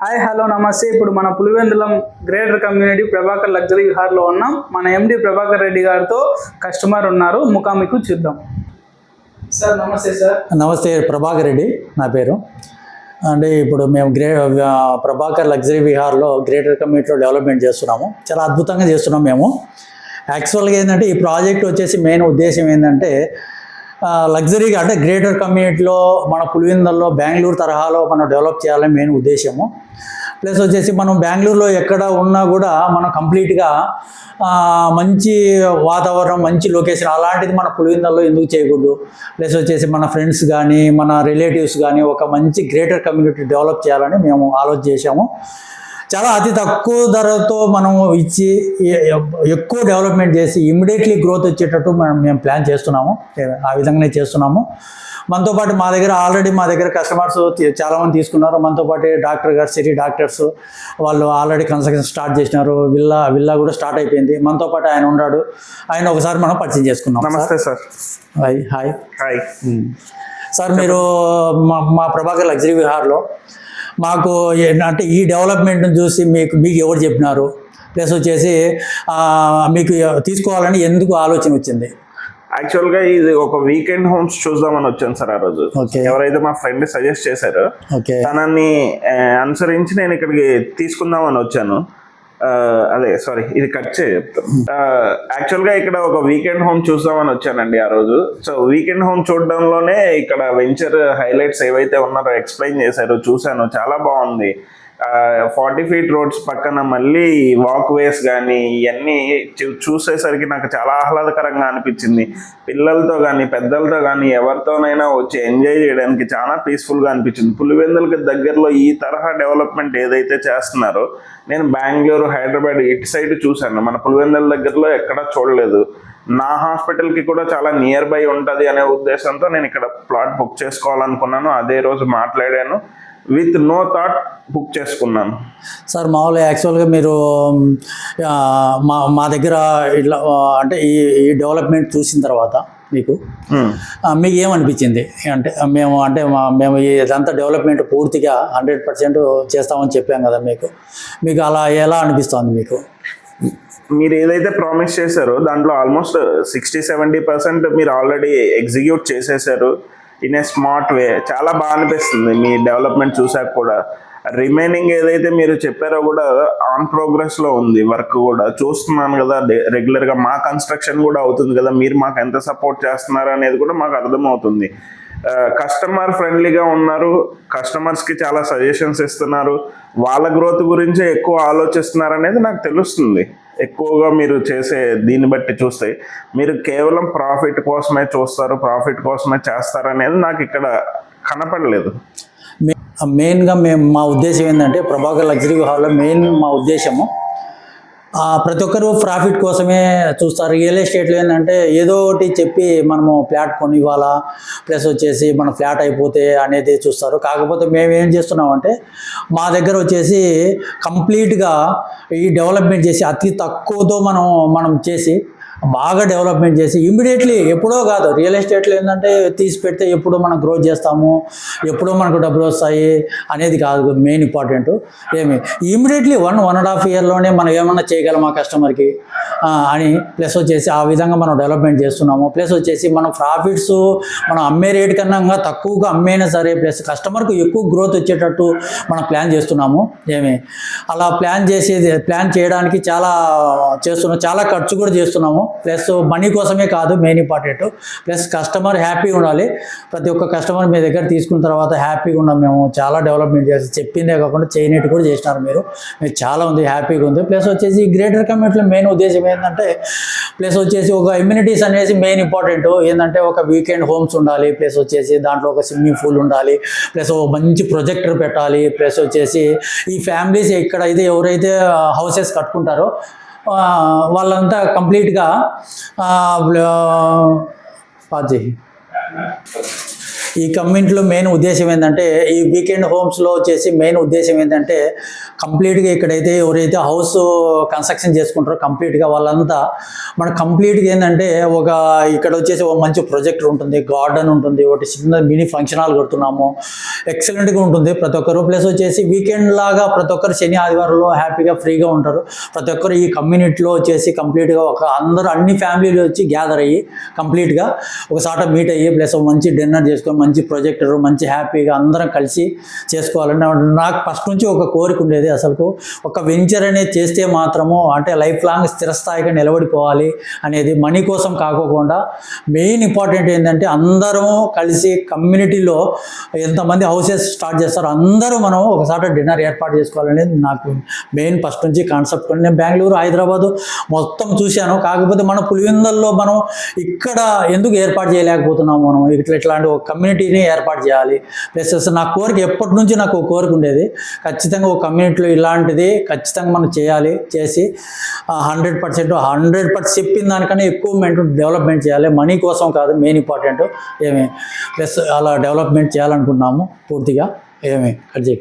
Hi hello నమస్తే. ఇప్పుడు మన పులివెందులం గ్రేటర్ కమ్యూనిటీ ప్రభాకర్ లగ్జరీ విహార్లో ఉన్నాం. మన ఎండి ప్రభాకర్ రెడ్డి గారితో కస్టమర్ ఉన్నారు, ముఖాముఖి చూద్దాం. సార్ నమస్తే. సార్ నమస్తే, ప్రభాకర్ రెడ్డి నా పేరు. అంటే ఇప్పుడు మేము ప్రభాకర్ లగ్జరీ విహార్లో గ్రేటర్ కమ్యూనిటీలో డెవలప్మెంట్ చేస్తున్నాము. చాలా అద్భుతంగా చేస్తున్నాం మేము. యాక్చువల్గా ఏంటంటే ఈ ప్రాజెక్ట్ వచ్చేసి మెయిన్ ఉద్దేశం ఏంటంటే లగ్జరీగా అంటే గ్రేటర్ కమ్యూనిటీలో మన పులివెందుల్లో బెంగళూరు తరహాలో మనం డెవలప్ చేయాలని మెయిన్ ఉద్దేశము. ప్లస్ వచ్చేసి మనం బెంగళూరులో ఎక్కడ ఉన్నా కూడా మనం కంప్లీట్గా మంచి వాతావరణం, మంచి లొకేషన్ అలాంటిది మన పులివెందుల్లో ఎందుకు చేయకూడదు. ప్లస్ వచ్చేసి మన ఫ్రెండ్స్ కానీ మన రిలేటివ్స్ కానీ ఒక మంచి గ్రేటర్ కమ్యూనిటీ డెవలప్ చేయాలని మేము ఆలోచన చేశాము. చాలా అతి తక్కువ ధరతో మనం ఇచ్చి ఎక్కువ డెవలప్మెంట్ చేసి ఇమ్మీడియట్లీ గ్రోత్ వచ్చేటట్టు మేము ప్లాన్ చేస్తున్నాము. ఆ విధంగానే చేస్తున్నాము. మనతో పాటు మా దగ్గర కస్టమర్స్ చాలామంది తీసుకున్నారు. మనతో పాటు డాక్టర్ గారు, సిటీ డాక్టర్స్ వాళ్ళు ఆల్రెడీ కన్స్ట్రక్షన్ స్టార్ట్ చేసినారు. విల్లా కూడా స్టార్ట్ అయిపోయింది. మనతో పాటు ఆయన ఉన్నాడు. ఆయన ఒకసారి మనం పరిచయం చేసుకున్నాం. నమస్తే సార్. హాయ్. సార్, మీరు మా ప్రభాకర్ లగ్జరీ విహార్లో మాకు అంటే ఈ డెవలప్మెంట్ని చూసి మీకు ఎవరు చెప్పినారు, ప్లస్ వచ్చేసి మీకు తీసుకోవాలని ఎందుకు ఆలోచన వచ్చింది? యాక్చువల్గా ఇది ఒక వీకెండ్ హోమ్స్ చూద్దామని వచ్చాను సార్. ఆ రోజు ఎవరైతే మా ఫ్రెండ్ సజెస్ట్ చేశారో తనని అనుసరించి నేను ఇక్కడికి తీసుకుందామని వచ్చాను. ఇది కట్ చెప్తాను. యాక్చువల్గా ఇక్కడ ఒక వీకెండ్ హోమ్ చూద్దామని వచ్చానండి ఆ రోజు. సో వీకెండ్ హోమ్ చూడడంలోనే ఇక్కడ వెంచర్ హైలైట్స్ ఏవైతే ఉన్నారో ఎక్స్ప్లెయిన్ చేశారు, చూశాను. చాలా బాగుంది. 40 feet రోడ్స్ పక్కన మళ్ళీ వాక్ వేస్ కానీ ఇవన్నీ చూసేసరికి నాకు చాలా ఆహ్లాదకరంగా అనిపించింది. పిల్లలతో కానీ పెద్దలతో కానీ ఎవరితోనైనా వచ్చి ఎంజాయ్ చేయడానికి చాలా పీస్ఫుల్గా అనిపించింది. పులివెందులకి దగ్గరలో ఈ తరహా డెవలప్మెంట్ ఏదైతే చేస్తున్నారో నేను బెంగళూరు, హైదరాబాద్ ఇటు సైడ్ చూశాను. మన పులివెందుల దగ్గరలో ఎక్కడా చూడలేదు. నా హాస్పిటల్కి కూడా చాలా నియర్ బై ఉంటుంది అనే ఉద్దేశంతో నేను ఇక్కడ ప్లాట్ బుక్ చేసుకోవాలనుకున్నాను. అదే రోజు మాట్లాడాను. విత్ నో థాట్ బుక్ చేసుకున్నాను. సార్, మామూలుగా యాక్చువల్గా మీరు మా దగ్గర ఇట్లా అంటే ఈ డెవలప్మెంట్ చూసిన తర్వాత మీకు ఏమనిపించింది? అంటే మేము ఇదంతా డెవలప్మెంట్ పూర్తిగా 100% చేస్తామని చెప్పాం కదా. మీకు అలా ఎలా అనిపిస్తుంది? మీరు ఏదైతే ప్రామిస్ చేశారో దాంట్లో ఆల్మోస్ట్ 60-70% మీరు ఆల్రెడీ ఎగ్జిక్యూట్ చేసేసారు ఇన్ ఏ స్మార్ట్ వే. చాలా బాగా అనిపిస్తుంది మీ డెవలప్మెంట్ చూసాక కూడా. రిమైనింగ్ ఏదైతే మీరు చెప్పారో కూడా ఆన్ ప్రోగ్రెస్లో ఉంది. వర్క్ కూడా చూస్తున్నాను కదా రెగ్యులర్గా. మా కన్స్ట్రక్షన్ కూడా అవుతుంది కదా. మీరు మాకు ఎంత సపోర్ట్ చేస్తున్నారు అనేది కూడా మాకు అర్థమవుతుంది. కస్టమర్ ఫ్రెండ్లీగా ఉన్నారు. కస్టమర్స్కి చాలా సజెషన్స్ ఇస్తున్నారు. వాళ్ళ గ్రోత్ గురించే ఎక్కువ ఆలోచిస్తున్నారు అనేది నాకు తెలుస్తుంది. ఎక్కువగా మీరు చేసే దీన్ని బట్టి చూస్తే మీరు కేవలం ప్రాఫిట్ కోసమే చూస్తారు, ప్రాఫిట్ కోసమే చేస్తారు అనేది నాకు ఇక్కడ కనపడలేదు. మెయిన్గా మా ఉద్దేశం ఏంటంటే ప్రభాకర్ లగ్జరీ విహార్లో మా ఉద్దేశము ప్రతి ఒక్కరు ప్రాఫిట్ కోసమే చూస్తారు. రియల్ ఎస్టేట్లో ఏంటంటే ఏదో ఒకటి చెప్పి మనము ఫ్లాట్ కొనివ్వాలా, ప్లస్ వచ్చేసి మన ఫ్లాట్ అయిపోతే అనేది చూస్తారు. కాకపోతే మేము ఏం చేస్తున్నామంటే మా దగ్గర వచ్చేసి కంప్లీట్గా ఈ డెవలప్మెంట్ చేసి అతి తక్కువతో మనం చేసి బాగా డెవలప్మెంట్ చేసి ఇమ్మీడియట్లీ ఎప్పుడో కాదు. రియల్ ఎస్టేట్లో ఏంటంటే తీసి పెడితే ఎప్పుడో మనం గ్రోత్ చేస్తాము, ఎప్పుడో మనకు డబ్బులు వస్తాయి అనేది కాదు మెయిన్ ఇంపార్టెంట్. ఇమ్మీడియట్లీ 1.5 yearలోనే మనం ఏమన్నా చేయగలం ఆ కస్టమర్కి అని. ప్లస్ వచ్చేసి ఆ విధంగా మనం డెవలప్మెంట్ చేస్తున్నాము. ప్లస్ వచ్చేసి మనం ప్రాఫిట్స్ మనం అమ్మే రేట్ కన్నా తక్కువగా అమ్మేనా సరే, ప్లస్ కస్టమర్కు ఎక్కువ గ్రోత్ వచ్చేటట్టు మనం ప్లాన్ చేస్తున్నాము. అలా ప్లాన్ చేయడానికి చాలా చేస్తున్నాం. చాలా ఖర్చు కూడా చేస్తున్నాము. ప్లస్ మనీ కోసమే కాదు మెయిన్ ఇంపార్టెంట్. ప్లస్ కస్టమర్ హ్యాపీగా ఉండాలి. ప్రతి ఒక్క కస్టమర్ మీ దగ్గర తీసుకున్న తర్వాత హ్యాపీగా ఉన్నాం. మేము చాలా డెవలప్మెంట్ చేసి చెప్పిందే కాకుండా చేయనట్టు కూడా చేసినారు మీరు చాలా ఉంది, హ్యాపీగా ఉంది. ప్లస్ వచ్చేసి గ్రేటర్ కమ్యూనిటీలో మెయిన్ ఉద్దేశం ఏంటంటే ప్లస్ వచ్చేసి ఒక ఇమ్యూనిటీస్ అనేది మెయిన్ ఇంపార్టెంట్. ఏంటంటే ఒక వీకెండ్ హోమ్స్ ఉండాలి, ప్లస్ వచ్చేసి దాంట్లో ఒక స్విమ్మింగ్ పూల్ ఉండాలి, ప్లస్ ఒక మంచి ప్రొజెక్టర్ పెట్టాలి. ప్లస్ వచ్చేసి ఈ ఫ్యామిలీస్ ఎక్కడైతే ఎవరైతే హౌసెస్ కట్టుకుంటారో వాళ్ళంతా కంప్లీట్గా ఈ కమ్యూనిటీలో మెయిన్ ఉద్దేశం ఏంటంటే ఈ వీకెండ్ హోమ్స్లో వచ్చేసి మెయిన్ ఉద్దేశం ఏంటంటే కంప్లీట్గా ఇక్కడైతే ఎవరైతే హౌస్ కన్స్ట్రక్షన్ చేసుకుంటారో కంప్లీట్గా వాళ్ళంతా మన కంప్లీట్గా ఏంటంటే ఒక ఇక్కడ వచ్చేసి ఒక మంచి ప్రొజెక్టర్ ఉంటుంది, గార్డెన్ ఉంటుంది, ఒకటి చిన్న మినీ ఫంక్షన్ హాల్ కడుతున్నాము, ఎక్సలెంట్గా ఉంటుంది ప్రతి ఒక్కరు. ప్లస్ వచ్చేసి వీకెండ్ లాగా ప్రతి ఒక్కరు శని ఆదివారంలో హ్యాపీగా ఫ్రీగా ఉంటారు. ప్రతి ఒక్కరు ఈ కమ్యూనిటీలో వచ్చేసి కంప్లీట్గా ఒక అందరూ అన్ని ఫ్యామిలీలు వచ్చి గ్యాదర్ అయ్యి కంప్లీట్గా ఒకసాట మీట్ అయ్యి ప్లస్ మంచి డిన్నర్ చేసుకొని మంచి ప్రొజెక్టర్ మంచి హ్యాపీగా అందరం కలిసి చేసుకోవాలని నాకు ఫస్ట్ నుంచి ఒక కోరిక ఉండేది. అసలు ఒక వెంచర్ అనేది చేస్తే మాత్రము అంటే లైఫ్ లాంగ్ స్థిరస్థాయిగా నిలబడిపోవాలి అనేది, మనీ కోసం కాకోకుండా మెయిన్ ఇంపార్టెంట్ ఏంటంటే అందరం కలిసి కమ్యూనిటీలో ఎంతమంది హౌసెస్ స్టార్ట్ చేస్తారో అందరూ మనం ఒకసారి డిన్నర్ ఏర్పాటు చేసుకోవాలనేది నాకు మెయిన్ ఫస్ట్ నుంచి కాన్సెప్ట్. నేను బెంగళూరు, హైదరాబాదు మొత్తం చూశాను. కాకపోతే మన పులివెందుల్లో మనం ఇక్కడ ఎందుకు ఏర్పాటు చేయలేకపోతున్నాము? మనం ఇట్లాంటి ఒక కమ్యూనిటీని ఏర్పాటు చేయాలి. ప్లస్ నా కోరిక ఎప్పటి నుంచి నాకు ఒక కోరిక ఉండేది, ఖచ్చితంగా ఒక కమ్యూనిటీలో ఇలాంటిది ఖచ్చితంగా మనం చేయాలి. చేసి 100% చెప్పిన దానికన్నా ఎక్కువ డెవలప్మెంట్ చేయాలి. మనీ కోసం కాదు మెయిన్ ఇంపార్టెంట్. ప్లస్ అలా డెవలప్మెంట్ చేయాలనుకున్నాము పూర్తిగా. కట్ చేయి.